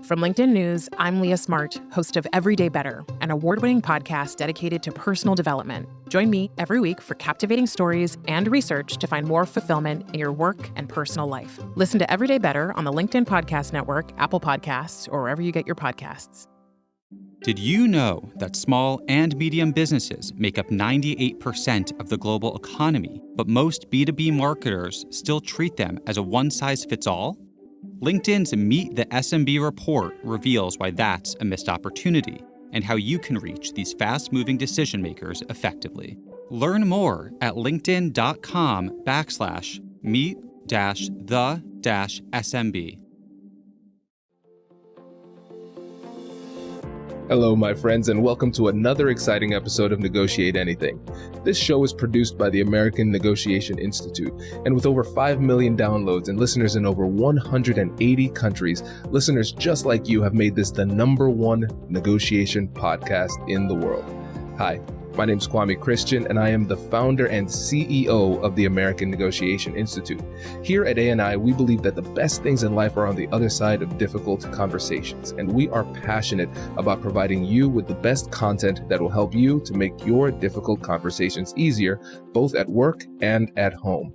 From LinkedIn News, I'm Leah Smart, host of Everyday Better, an award-winning podcast dedicated to personal development. Join me every week for captivating stories and research to find more fulfillment in your work and personal life. Listen to Everyday Better on the LinkedIn Podcast Network, Apple Podcasts, or wherever you get your podcasts. Did you know that small and medium businesses make up 98% of the global economy, but most B2B marketers still treat them as a one-size-fits-all? LinkedIn's Meet the SMB report reveals why that's a missed opportunity and how you can reach these fast-moving decision makers effectively. Learn more at linkedin.com/meet-the-SMB. Hello, my friends, and welcome to another exciting episode of Negotiate Anything. This show is produced by the American Negotiation Institute, and with over 5 million downloads and listeners in over 180 countries, listeners just like you have made this the #1 negotiation podcast in the world. Hi, my name is Kwame Christian, and I am the founder and CEO of the American Negotiation Institute. Here at ANI, we believe that the best things in life are on the other side of difficult conversations, and we are passionate about providing you with the best content that will help you to make your difficult conversations easier, both at work and at home.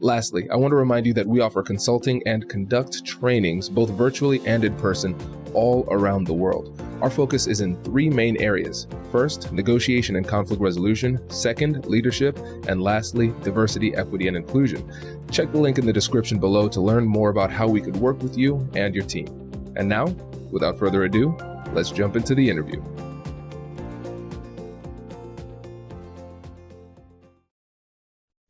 Lastly, I want to remind you that we offer consulting and conduct trainings, both virtually and in person, all around the world. Our focus is in 3 main areas. First, negotiation and conflict resolution. Second, leadership. And lastly, diversity, equity, and inclusion. Check the link in the description below to learn more about how we could work with you and your team. And now, without further ado, let's jump into the interview.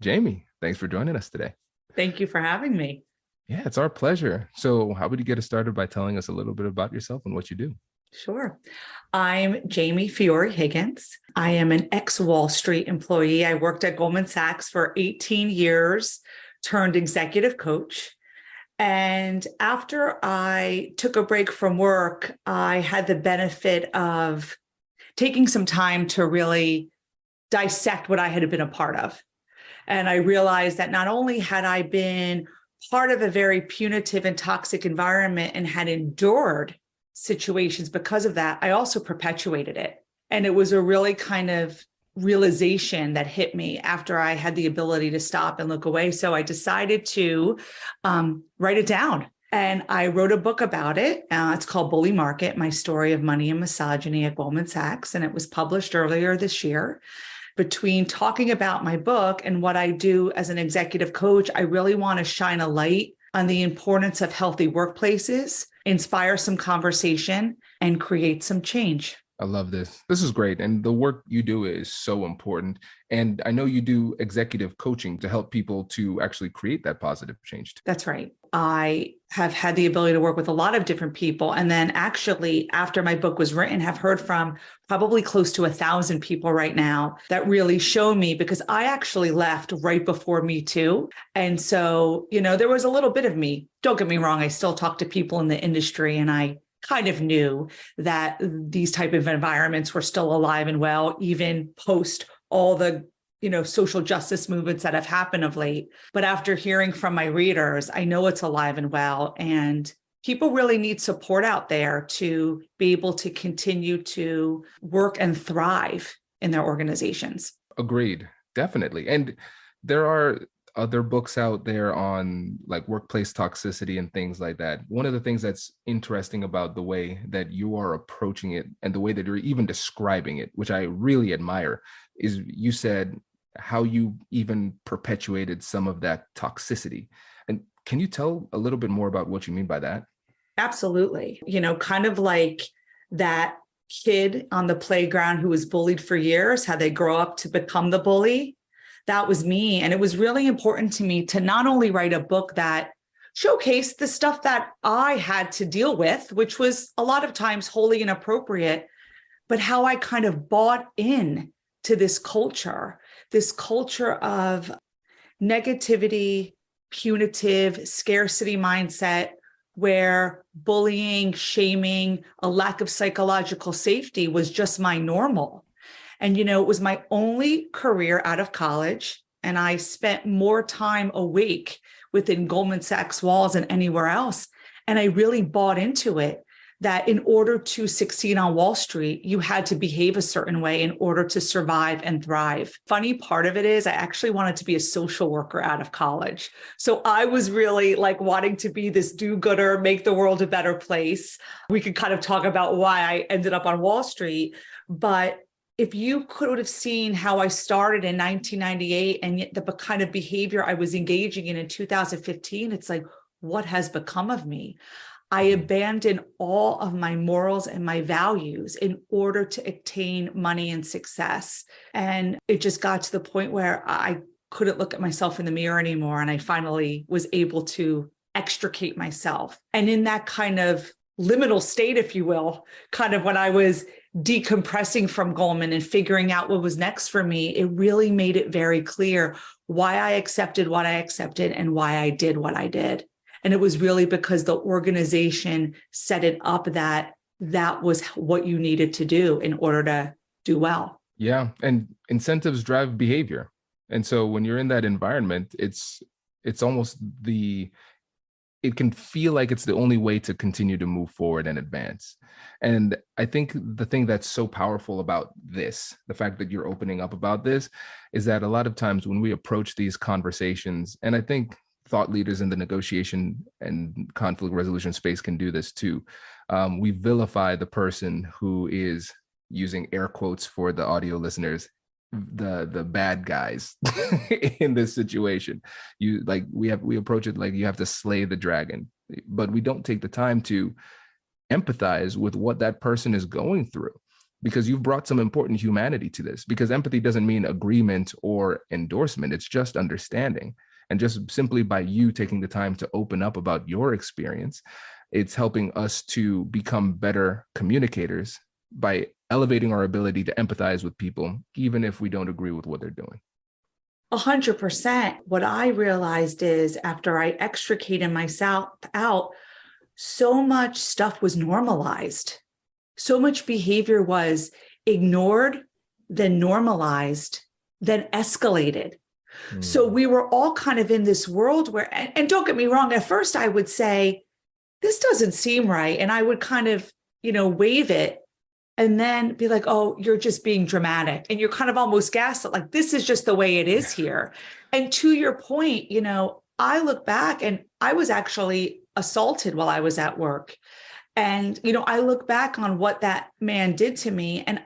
Jamie, thanks for joining us today. Thank you for having me. Yeah, it's our pleasure. So how would you get us started by telling us a little bit about yourself and what you do? Sure. I'm Jamie Fiore Higgins. I am an ex-Wall Street employee. I worked at Goldman Sachs for 18 years, turned executive coach. And after I took a break from work, I had the benefit of taking some time to really dissect what I had been a part of. And I realized that not only had I been part of a very punitive and toxic environment and had endured situations because of that, I also perpetuated it. And it was a really kind of realization that hit me after I had the ability to stop and look away. So I decided to write it down. And I wrote a book about it. It's called Bully Market, My Story of Money and Misogyny at Goldman Sachs. And it was published earlier this year. Between talking about my book and what I do as an executive coach, I really want to shine a light on the importance of healthy workplaces, inspire some conversation, and create some change. I love this. This is great. And the work you do is so important. And I know you do executive coaching to help people to actually create that positive change. That's right. I have had the ability to work with a lot of different people. And then actually, after my book was written, have heard from probably close to 1,000 people right now that really show me, because I actually left right before Me Too. And so, there was a little bit of me. Don't get me wrong. I still talk to people in the industry, and I kind of knew that these type of environments were still alive and well, even post all the social justice movements that have happened of late. But after hearing from my readers, I know it's alive and well. And people really need support out there to be able to continue to work and thrive in their organizations. Agreed. Definitely. And there are other books out there on like workplace toxicity and things like that. One of the things that's interesting about the way that you are approaching it and the way that you're even describing it, which I really admire, is you said how you even perpetuated some of that toxicity. And can you tell a little bit more about what you mean by that? Absolutely. Kind of like that kid on the playground who was bullied for years, how they grow up to become the bully. That was me. And it was really important to me to not only write a book that showcased the stuff that I had to deal with, which was a lot of times wholly inappropriate, but how I kind of bought in to this culture of negativity, punitive, scarcity mindset, where bullying, shaming, a lack of psychological safety was just my normal. And, it was my only career out of college. And I spent more time awake within Goldman Sachs walls than anywhere else. And I really bought into it that in order to succeed on Wall Street, you had to behave a certain way in order to survive and thrive. Funny part of it is I actually wanted to be a social worker out of college. So I was really like wanting to be this do-gooder, make the world a better place. We could kind of talk about why I ended up on Wall Street, but if you could have seen how I started in 1998 and yet the kind of behavior I was engaging in 2015, it's like, what has become of me? I abandoned all of my morals and my values in order to attain money and success. And it just got to the point where I couldn't look at myself in the mirror anymore. And I finally was able to extricate myself. And in that kind of liminal state, if you will, kind of when I was decompressing from Goldman and figuring out what was next for me, it really made it very clear why I accepted what I accepted and why I did what I did. And it was really because the organization set it up that that was what you needed to do in order to do well. Yeah. And incentives drive behavior. And so when you're in that environment, it's almost it can feel like it's the only way to continue to move forward and advance. And I think the thing that's so powerful about this, the fact that you're opening up about this, is that a lot of times when we approach these conversations, and I think thought leaders in the negotiation and conflict resolution space can do this too. We vilify the person who is, using air quotes for the audio listeners, the bad guys in this situation. We approach it like you have to slay the dragon, but we don't take the time to empathize with what that person is going through, because you've brought some important humanity to this. Because empathy doesn't mean agreement or endorsement, it's just understanding. And just simply by you taking the time to open up about your experience, it's helping us to become better communicators by elevating our ability to empathize with people, even if we don't agree with what they're doing. 100%. What I realized is after I extricated myself out, so much stuff was normalized. So much behavior was ignored, then normalized, then escalated. So we were all kind of in this world where, and don't get me wrong, at first I would say, this doesn't seem right. And I would kind of, wave it and then be like, oh, you're just being dramatic. And you're kind of almost gaslit, like, this is just the way it is here. And to your point, I look back and I was actually assaulted while I was at work. And, I look back on what that man did to me, and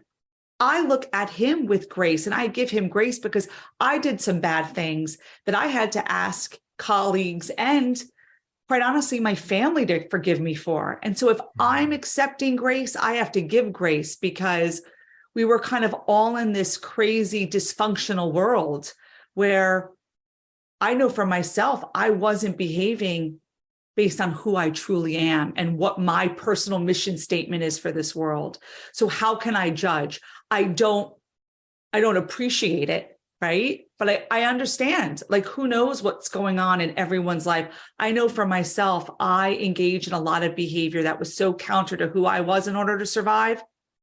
I look at him with grace, and I give him grace because I did some bad things that I had to ask colleagues and, quite honestly, my family to forgive me for. And so if I'm accepting grace, I have to give grace, because we were kind of all in this crazy dysfunctional world where I know for myself, I wasn't behaving based on who I truly am and what my personal mission statement is for this world. So how can I judge? I don't appreciate it, right? But I understand, like, who knows what's going on in everyone's life. I know for myself, I engaged in a lot of behavior that was so counter to who I was in order to survive.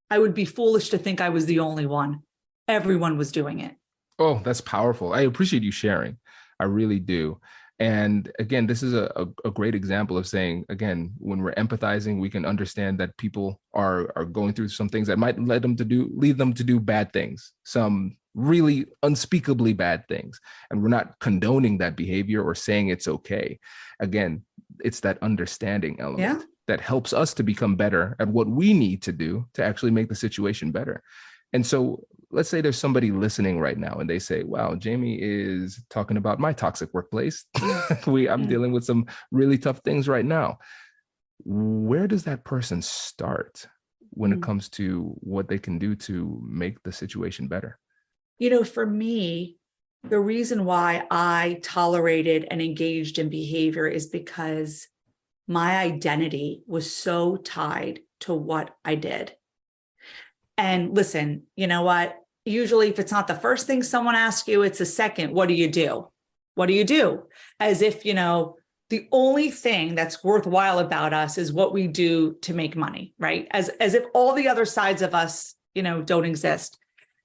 I would be foolish to think I was the only one. Everyone was doing it. Oh, that's powerful. I appreciate you sharing. I really do. And again, this is a great example of saying, again, when we're empathizing, we can understand that people are going through some things that might lead them to do bad things, some really unspeakably bad things. And we're not condoning that behavior or saying it's okay. Again, it's that understanding element that helps us to become better at what we need to do to actually make the situation better. And so let's say there's somebody listening right now and they say, wow, Jamie is talking about my toxic workplace. I'm dealing with some really tough things right now. Where does that person start when it comes to what they can do to make the situation better? For me, the reason why I tolerated and engaged in behavior is because my identity was so tied to what I did. And listen, you know what? Usually if it's not the first thing someone asks you, it's the second. What do you do? What do you do? As if, the only thing that's worthwhile about us is what we do to make money, right? As if all the other sides of us, don't exist.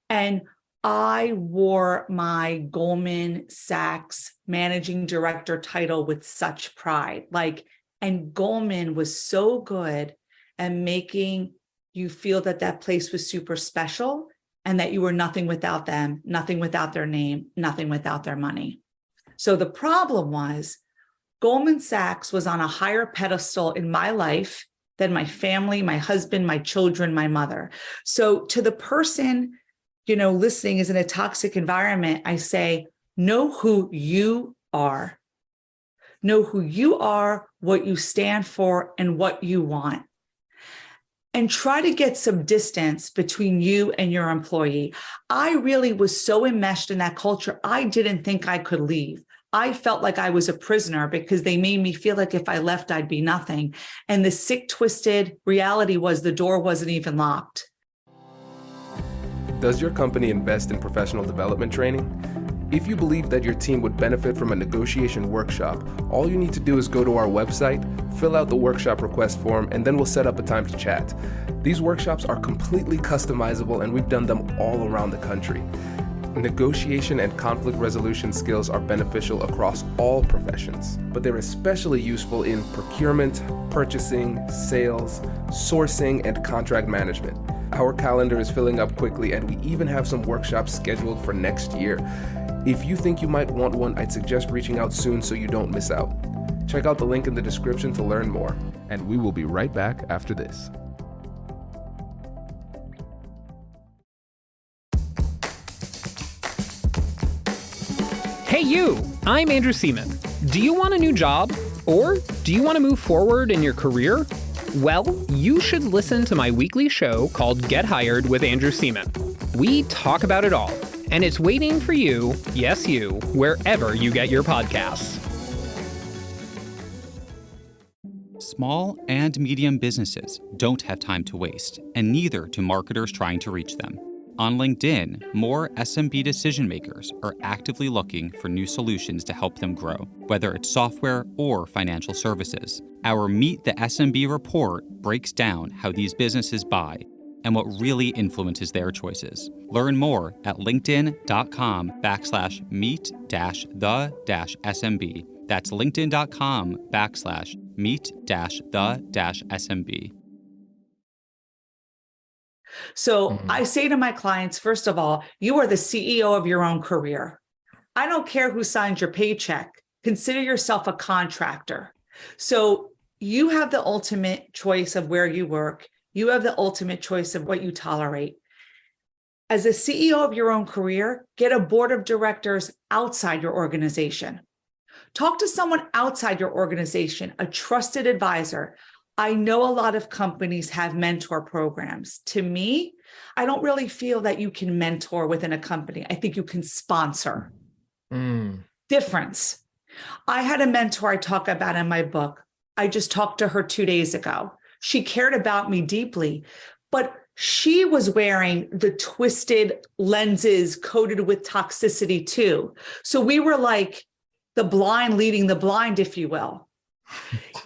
And I wore my Goldman Sachs Managing Director title with such pride. And Goldman was so good and making you feel that that place was super special and that you were nothing without them, nothing without their name, nothing without their money. So the problem was Goldman Sachs was on a higher pedestal in my life than my family, my husband, my children, my mother. So to the person, listening is in a toxic environment, I say, know who you are. Know who you are, what you stand for, and what you want. And try to get some distance between you and your employee. I really was so enmeshed in that culture, I didn't think I could leave. I felt like I was a prisoner because they made me feel like if I left, I'd be nothing. And the sick, twisted reality was the door wasn't even locked. Does your company invest in professional development training? If you believe that your team would benefit from a negotiation workshop, all you need to do is go to our website, fill out the workshop request form, and then we'll set up a time to chat. These workshops are completely customizable, and we've done them all around the country. Negotiation and conflict resolution skills are beneficial across all professions, but they're especially useful in procurement, purchasing, sales, sourcing, and contract management. Our calendar is filling up quickly, and we even have some workshops scheduled for next year. If you think you might want one, I'd suggest reaching out soon so you don't miss out. Check out the link in the description to learn more, and we will be right back after this. Hey you, I'm Andrew Seaman. Do you want a new job? Or do you want to move forward in your career? Well, you should listen to my weekly show called Get Hired with Andrew Seaman. We talk about it all, and it's waiting for you, yes you, wherever you get your podcasts. Small and medium businesses don't have time to waste, and neither do marketers trying to reach them. On LinkedIn, more SMB decision makers are actively looking for new solutions to help them grow, whether it's software or financial services. Our Meet the SMB report breaks down how these businesses buy and what really influences their choices. Learn more at linkedin.com/meet-the-SMB. That's linkedin.com/meet-the-SMB. So I say to my clients, first of all, you are the CEO of your own career. I don't care who signs your paycheck. Consider yourself a contractor. So you have the ultimate choice of where you work. You have the ultimate choice of what you tolerate. As a CEO of your own career, get a board of directors outside your organization. Talk to someone outside your organization, a trusted advisor. I know a lot of companies have mentor programs. To me, I don't really feel that you can mentor within a company. I think you can sponsor. Difference. I had a mentor I talk about in my book. I just talked to her 2 days ago. She cared about me deeply, but she was wearing the twisted lenses coated with toxicity too. So we were like the blind leading the blind, if you will.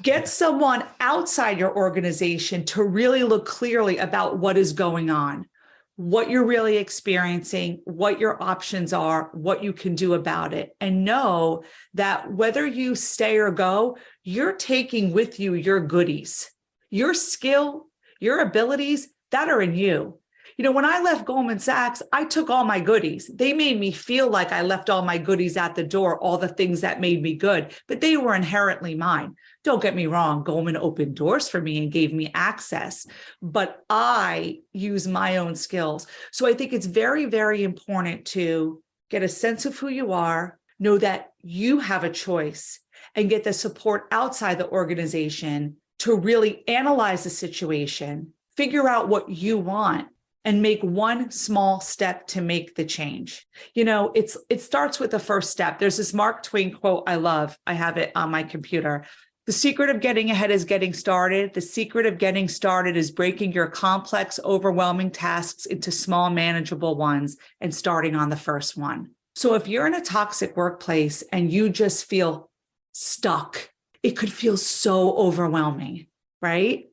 Get someone outside your organization to really look clearly about what is going on, what you're really experiencing, what your options are, what you can do about it. And know that whether you stay or go, you're taking with you your goodies, your skill, your abilities that are in you. When I left Goldman Sachs, I took all my goodies. They made me feel like I left all my goodies at the door, all the things that made me good, but they were inherently mine. Don't get me wrong, Goldman opened doors for me and gave me access, but I use my own skills. So I think it's very, very important to get a sense of who you are, know that you have a choice, and get the support outside the organization to really analyze the situation, figure out what you want, and make one small step to make the change. It starts with the first step. There's this Mark Twain quote I love. I have it on my computer. The secret of getting ahead is getting started. The secret of getting started is breaking your complex, overwhelming tasks into small, manageable ones and starting on the first one. So if you're in a toxic workplace and you just feel stuck, it could feel so overwhelming, right?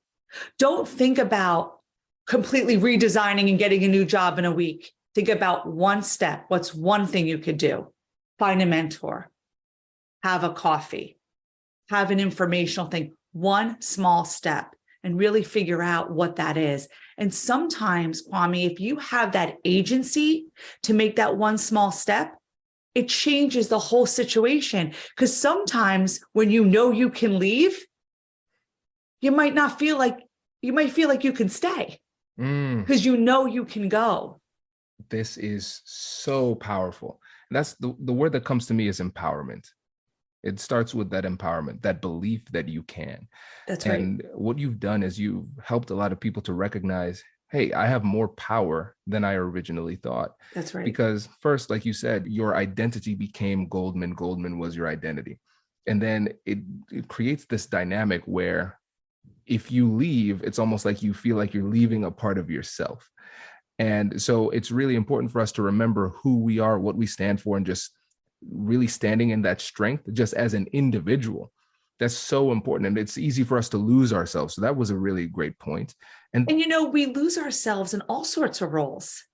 Don't think about completely redesigning and getting a new job in a week. Think about one step. What's one thing you could do? Find a mentor, have a coffee, have an informational thing, one small step, and really figure out what that is. And sometimes, Kwame, if you have that agency to make that one small step, it changes the whole situation. Because sometimes when you know you can leave, you might feel like you can stay because you know you can go. This is so powerful. And that's the word that comes to me is empowerment. It starts with that empowerment, that belief that you can. That's right. And what you've done is you've helped a lot of people to recognize, hey, I have more power than I originally thought. That's right. Because first, like you said, your identity became Goldman. Goldman was your identity. And then it creates this dynamic where if you leave, it's almost like you feel like you're leaving a part of yourself. And so it's really important for us to remember who we are, what we stand for, and just really standing in that strength just as an individual. That's so important. And it's easy for us to lose ourselves. So that was a really great point. And we lose ourselves in all sorts of roles.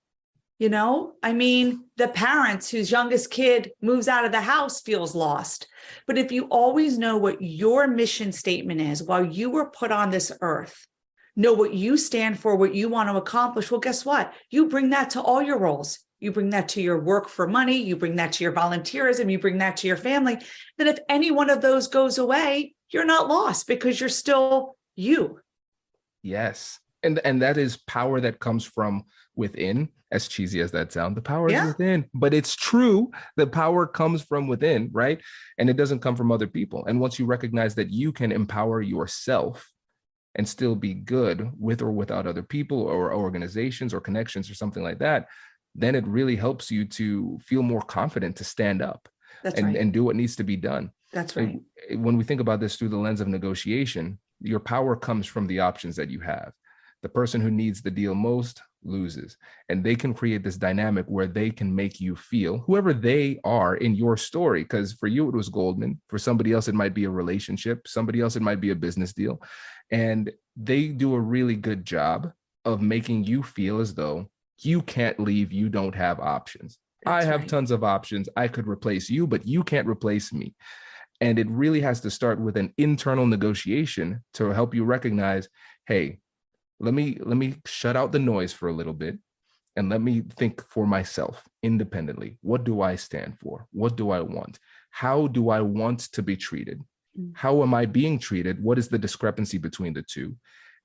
The parents whose youngest kid moves out of the house feels lost. But if you always know what your mission statement is while you were put on this earth, know what you stand for, what you want to accomplish, well, guess what? You bring that to all your roles. You bring that to your work for money. You bring that to your volunteerism. You bring that to your family. Then if any one of those goes away, you're not lost because you're still you. Yes. And that is power that comes from within, as cheesy as that sounds. The power is within, but it's true. The power comes from within, right? And it doesn't come from other people. And once you recognize that you can empower yourself and still be good with or without other people or organizations or connections or something like that, then it really helps you to feel more confident to stand up and do what needs to be done. That's right. When we think about this through the lens of negotiation, your power comes from the options that you have. The person who needs the deal most loses, and they can create this dynamic where they can make you feel whoever they are in your story. Because for you, it was Goldman. For somebody else, it might be a relationship. Somebody else, it might be a business deal. And they do a really good job of making you feel as though you can't leave. You don't have options. I have tons of options. I could replace you, but you can't replace me. And it really has to start with an internal negotiation to help you recognize, hey, let me shut out the noise for a little bit and let me think for myself independently. What do I stand for? What do I want? How do I want to be treated? How am I being treated? What is the discrepancy between the two?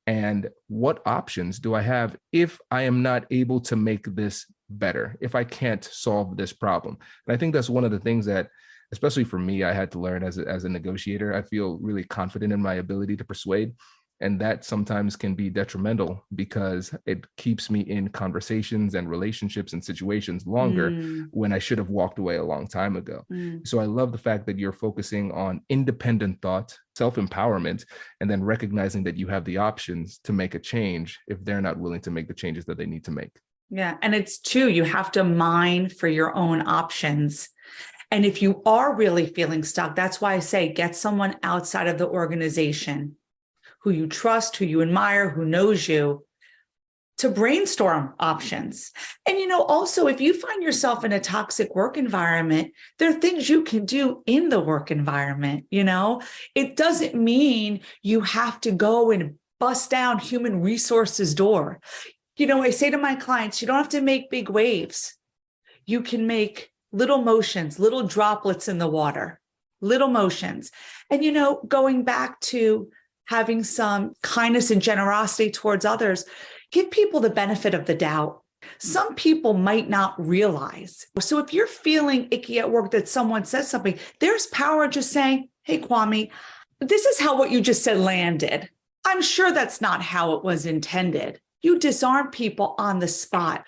And what options do I have if I am not able to make this better, if I can't solve this problem? And I think that's one of the things that, especially for me, I had to learn as a negotiator. I feel really confident in my ability to persuade. And that sometimes can be detrimental because it keeps me in conversations and relationships and situations longer when I should have walked away a long time ago. So I love the fact that you're focusing on independent thought, self-empowerment, and then recognizing that you have the options to make a change if they're not willing to make the changes that they need to make. Yeah. And it's true. You have to mine for your own options. And if you are really feeling stuck, that's why I say get someone outside of the organization who you trust, who you admire, who knows you, to brainstorm options. And, also, if you find yourself in a toxic work environment, there are things you can do in the work environment. It doesn't mean you have to go and bust down human resources door. I say to my clients, you don't have to make big waves. You can make little motions, little droplets in the water, little motions. And, going back to having some kindness and generosity towards others, give people the benefit of the doubt. Some people might not realize. So if you're feeling icky at work that someone says something, there's power in just saying, hey, Kwame, this is how what you just said landed. I'm sure that's not how it was intended. You disarm people on the spot.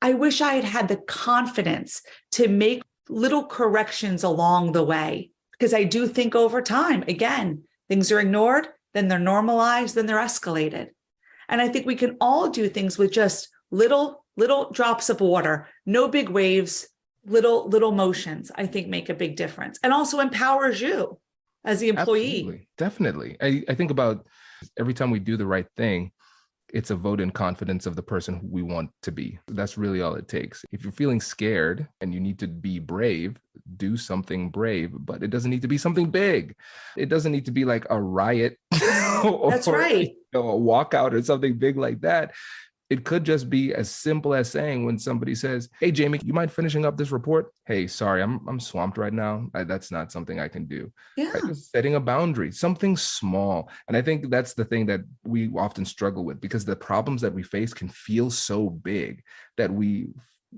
I wish I had had the confidence to make little corrections along the way, because I do think over time, again, things are ignored, then they're normalized, then they're escalated. And I think we can all do things with just little drops of water, no big waves, little motions, I think make a big difference, and also empowers you as the employee. Absolutely. Definitely. I think about every time we do the right thing, it's a vote in confidence of the person who we want to be. That's really all it takes. If you're feeling scared and you need to be brave, do something brave, but it doesn't need to be something big. It doesn't need to be like a riot or That's right. a walkout or something big like that. It could just be as simple as saying when somebody says, "Hey, Jamie, you mind finishing up this report? Hey, sorry, I'm swamped right now. That's not something I can do." Yeah. Right? Just setting a boundary, something small. And I think that's the thing that we often struggle with, because the problems that we face can feel so big that we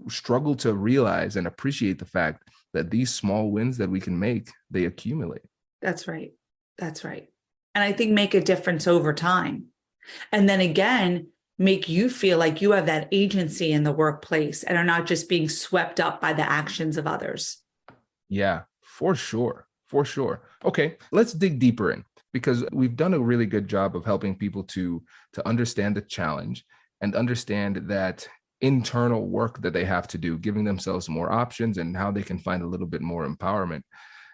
struggle to realize and appreciate the fact that these small wins that we can make, they accumulate. That's right. That's right. And I think make a difference over time. And then again, make you feel like you have that agency in the workplace and are not just being swept up by the actions of others. Yeah, for sure. For sure. Okay, let's dig deeper in, because we've done a really good job of helping people to understand the challenge and understand that internal work that they have to do, giving themselves more options and how they can find a little bit more empowerment.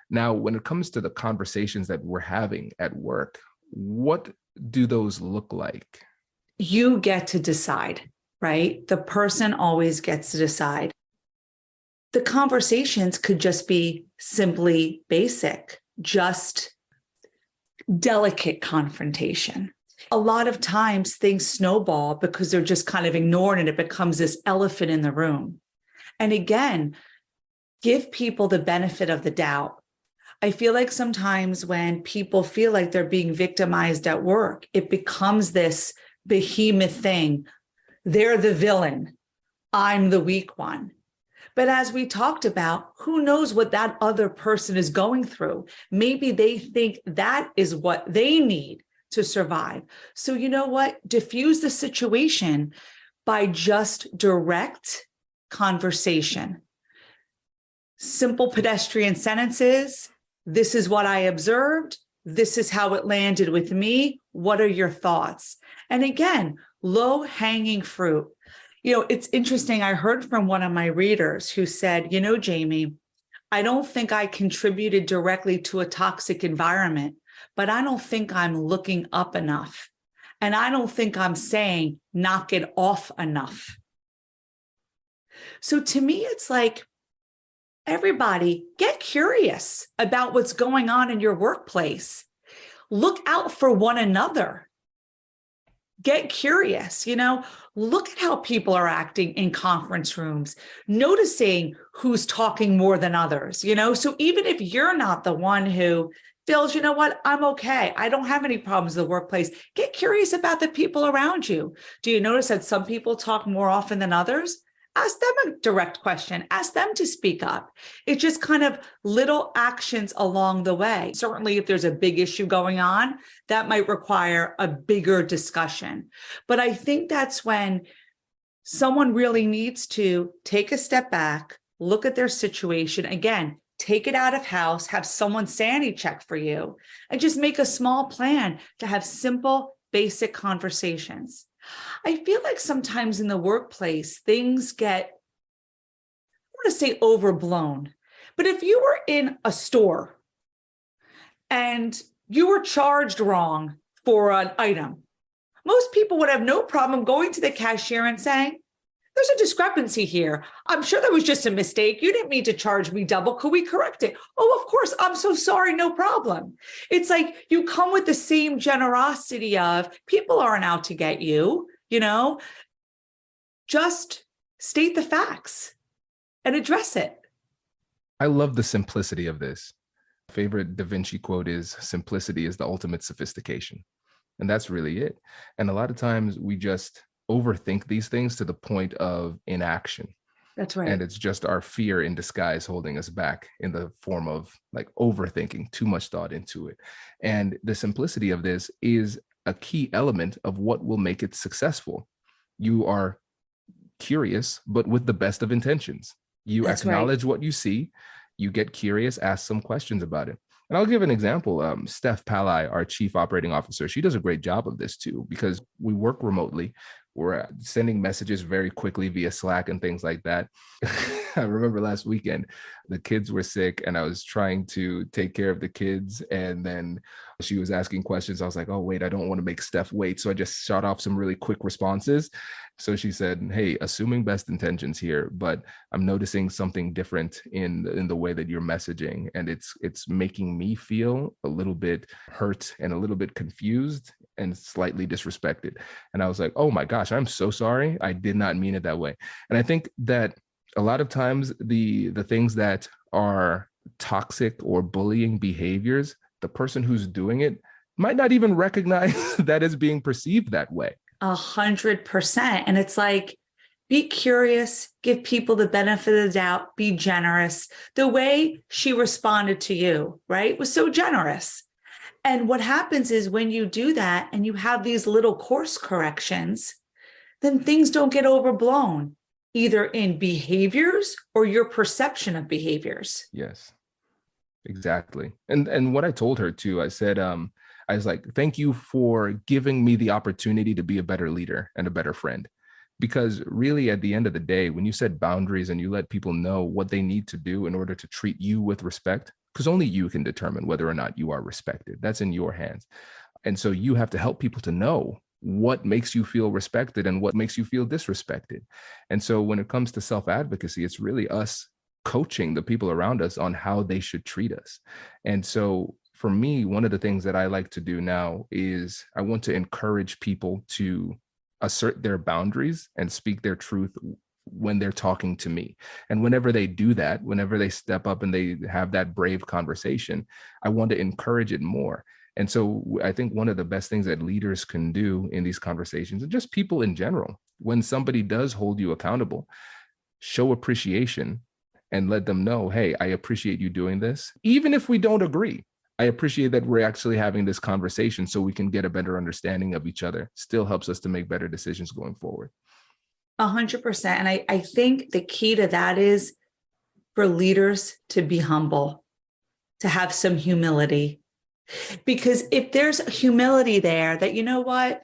Now, when it comes to the conversations that we're having at work, what do those look like? You get to decide, right? The person always gets to decide. The conversations could just be simply basic, just delicate confrontation. A lot of times things snowball because they're just kind of ignored and it becomes this elephant in the room. And again, give people the benefit of the doubt. I feel like sometimes when people feel like they're being victimized at work, it becomes this behemoth thing. They're the villain. I'm the weak one. But as we talked about, who knows what that other person is going through? Maybe they think that is what they need to survive. So you know what? Diffuse the situation by just direct conversation. Simple pedestrian sentences. This is what I observed. This is how it landed with me. What are your thoughts? And again, low-hanging fruit. It's interesting. I heard from one of my readers who said, Jamie, I don't think I contributed directly to a toxic environment, but I don't think I'm looking up enough. And I don't think I'm saying knock it off enough. So to me, it's like, everybody get curious about what's going on in your workplace. Look out for one another. Get curious, look at how people are acting in conference rooms, noticing who's talking more than others, so even if you're not the one who feels, I'm okay, I don't have any problems in the workplace, get curious about the people around you. Do you notice that some people talk more often than others? Ask them a direct question. Ask them to speak up. It's just kind of little actions along the way. Certainly, if there's a big issue going on, that might require a bigger discussion. But I think that's when someone really needs to take a step back, look at their situation. Again, take it out of house, have someone sanity check for you, and just make a small plan to have simple, basic conversations. I feel like sometimes in the workplace, things get, I want to say overblown, but if you were in a store and you were charged wrong for an item, most people would have no problem going to the cashier and saying, there's a discrepancy here. I'm sure that was just a mistake. You didn't mean to charge me double. Could we correct it? Oh, of course. I'm so sorry. No problem. It's like you come with the same generosity of people aren't out to get you, just state the facts and address it. I love the simplicity of this. Favorite Da Vinci quote is, simplicity is the ultimate sophistication. And that's really it. And a lot of times we just overthink these things to the point of inaction. That's right. And it's just our fear in disguise holding us back in the form of like overthinking, too much thought into it. And the simplicity of this is a key element of what will make it successful. You are curious, but with the best of intentions. You That's acknowledge right. what you see, you get curious, ask some questions about it. And I'll give an example. Steph Pallai, our chief operating officer, she does a great job of this too, because we work remotely. we're sending messages very quickly via Slack and things like that. I remember last weekend, the kids were sick and I was trying to take care of the kids. And then she was asking questions. I was like, oh, wait, I don't want to make Steph wait. So I just shot off some really quick responses. So she said, hey, assuming best intentions here, but I'm noticing something different in the way that you're messaging. And it's making me feel a little bit hurt and a little bit confused and slightly disrespected. And I was like, oh my gosh, I'm so sorry. I did not mean it that way. And I think that a lot of times the things that are toxic or bullying behaviors, the person who's doing it might not even recognize that it's being perceived that way. 100%. And it's like, be curious, give people the benefit of the doubt, be generous. The way she responded to you, right, was so generous. And what happens is when you do that and you have these little course corrections, then things don't get overblown, either in behaviors or your perception of behaviors. Yes, exactly. And what I told her too, I said, I was like, thank you for giving me the opportunity to be a better leader and a better friend. Because really, at the end of the day, when you set boundaries and you let people know what they need to do in order to treat you with respect, because only you can determine whether or not you are respected. That's in your hands. And so you have to help people to know what makes you feel respected and what makes you feel disrespected. And so when it comes to self-advocacy, it's really us coaching the people around us on how they should treat us. And so for me, one of the things that I like to do now is I want to encourage people to assert their boundaries and speak their truth when they're talking to me. And whenever they do that, whenever they step up and they have that brave conversation, I want to encourage it more. And so I think one of the best things that leaders can do in these conversations, and just people in general, when somebody does hold you accountable, show appreciation and let them know, hey, I appreciate you doing this. Even if we don't agree, I appreciate that we're actually having this conversation so we can get a better understanding of each other. Still helps us to make better decisions going forward. 100%. And I think the key to that is for leaders to be humble, to have some humility. Because if there's humility there that, you know what,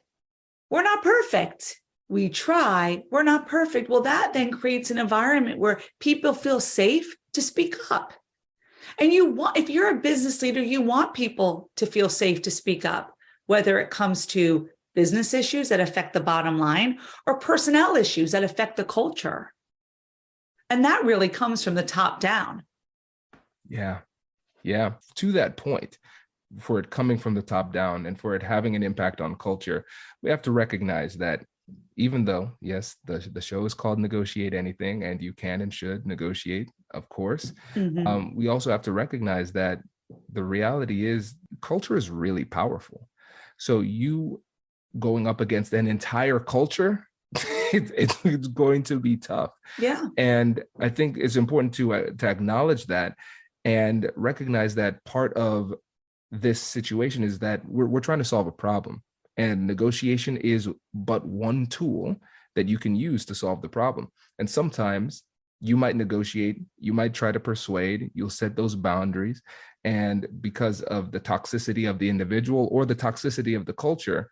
we're not perfect. We try, we're not perfect. Well, that then creates an environment where people feel safe to speak up. And if you're a business leader, you want people to feel safe to speak up, whether it comes to business issues that affect the bottom line or personnel issues that affect the culture. And that really comes from the top down. Yeah. To that point, for it coming from the top down and for it having an impact on culture, we have to recognize that even though, yes, the show is called Negotiate Anything, and you can and should negotiate, of course, we also have to recognize that the reality is culture is really powerful. So you going up against an entire culture, it's going to be tough. Yeah. And I think it's important to acknowledge that and recognize that part of this situation is that we're trying to solve a problem. And negotiation is but one tool that you can use to solve the problem. And sometimes you might negotiate, you might try to persuade, you'll set those boundaries. And because of the toxicity of the individual or the toxicity of the culture,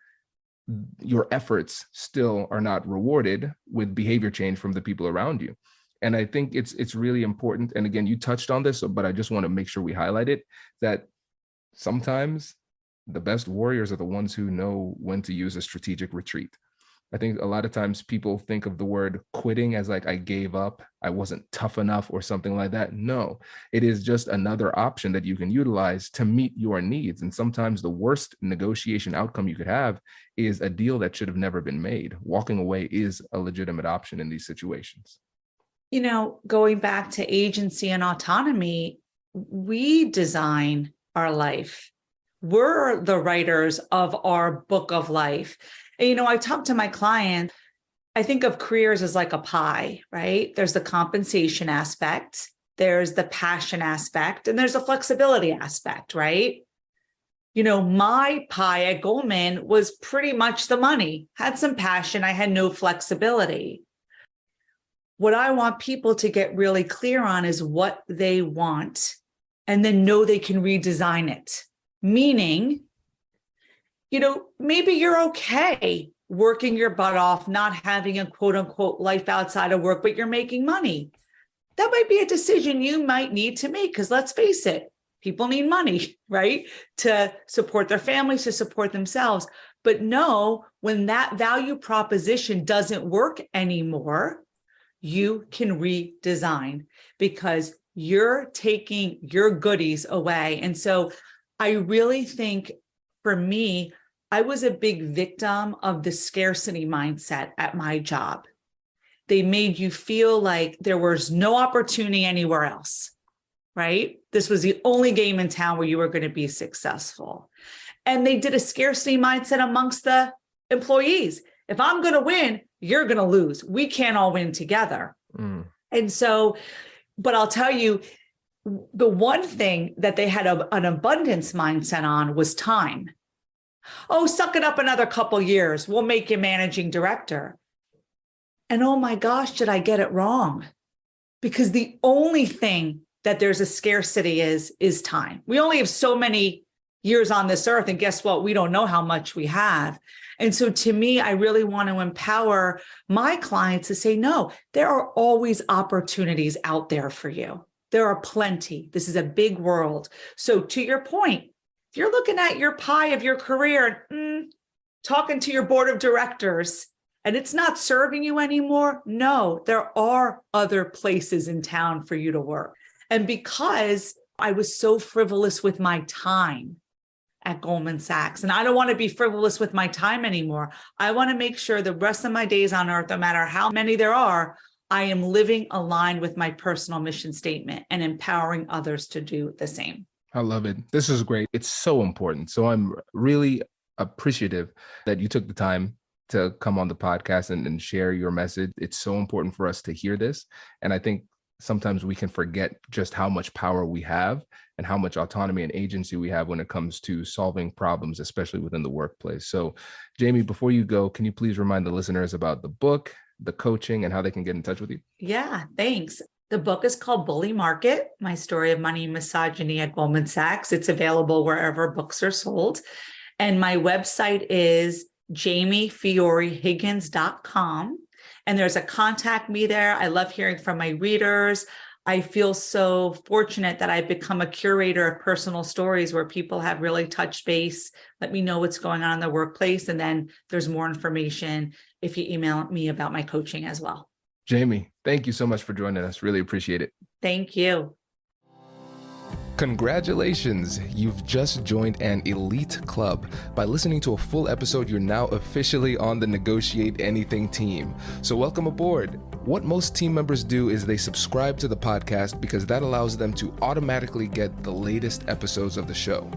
your efforts still are not rewarded with behavior change from the people around you. And I think it's really important. And again, you touched on this, but I just want to make sure we highlight it, that sometimes the best warriors are the ones who know when to use a strategic retreat. I think a lot of times people think of the word quitting as like, I gave up, I wasn't tough enough or something like that. No, it is just another option that you can utilize to meet your needs. And sometimes the worst negotiation outcome you could have is a deal that should have never been made. Walking away is a legitimate option in these situations. You know, going back to agency and autonomy, we design our life. We're the writers of our book of life. And, you know, I talk to my clients, I think of careers as like a pie, right? There's the compensation aspect, there's the passion aspect, and there's a flexibility aspect, right? You know, my pie at Goldman was pretty much the money, had some passion, I had no flexibility. What I want people to get really clear on is what they want, and then know they can redesign it. Meaning, you know, maybe you're okay working your butt off, not having a quote unquote life outside of work, but you're making money. That might be a decision you might need to make, because let's face it, people need money, right? To support their families, to support themselves. But no, when that value proposition doesn't work anymore, you can redesign, because you're taking your goodies away. And so I really think for me, I was a big victim of the scarcity mindset at my job. They made you feel like there was no opportunity anywhere else, right? This was the only game in town where you were going to be successful. And they did a scarcity mindset amongst the employees. If I'm going to win, you're going to lose. We can't all win together. And so, but I'll tell you, the one thing that they had an abundance mindset on was time. Oh, suck it up another couple years. We'll make you managing director. And oh my gosh, did I get it wrong? Because the only thing that there's a scarcity is time. We only have so many years on this earth. And guess what? We don't know how much we have. And so to me, I really want to empower my clients to say, no, there are always opportunities out there for you. There are plenty. This is a big world. So to your point, if you're looking at your pie of your career, talking to your board of directors, and it's not serving you anymore, no, there are other places in town for you to work. And because I was so frivolous with my time at Goldman Sachs, and I don't want to be frivolous with my time anymore. I want to make sure the rest of my days on earth, no matter how many there are, I am living aligned with my personal mission statement and empowering others to do the same. I love it. This is great. It's so important. So I'm really appreciative that you took the time to come on the podcast and share your message. It's so important for us to hear this. And I think sometimes we can forget just how much power we have and how much autonomy and agency we have when it comes to solving problems, especially within the workplace. So, Jamie, before you go, can you please remind the listeners about the book, the coaching, and how they can get in touch with you? Yeah, thanks. The book is called Bully Market, My Story of Money and Misogyny at Goldman Sachs. It's available wherever books are sold. And my website is jamiefiorehiggins.com. And there's a contact me there. I love hearing from my readers. I feel so fortunate that I've become a curator of personal stories where people have really touched base, let me know what's going on in the workplace. And then there's more information if you email me about my coaching as well. Jamie, thank you so much for joining us. Really appreciate it. Thank you. Congratulations, you've just joined an elite club. By listening to a full episode, you're now officially on the Negotiate Anything team. So welcome aboard. What most team members do is they subscribe to the podcast because that allows them to automatically get the latest episodes of the show.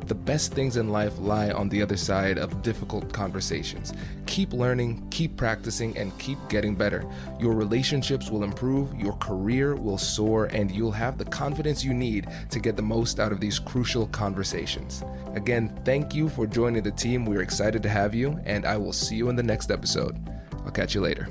The best things in life lie on the other side of difficult conversations. Keep learning, keep practicing, and keep getting better. Your relationships will improve, your career will soar, and you'll have the confidence you need to get the most out of these crucial conversations. Again, thank you for joining the team. We're excited to have you, and I will see you in the next episode. I'll catch you later.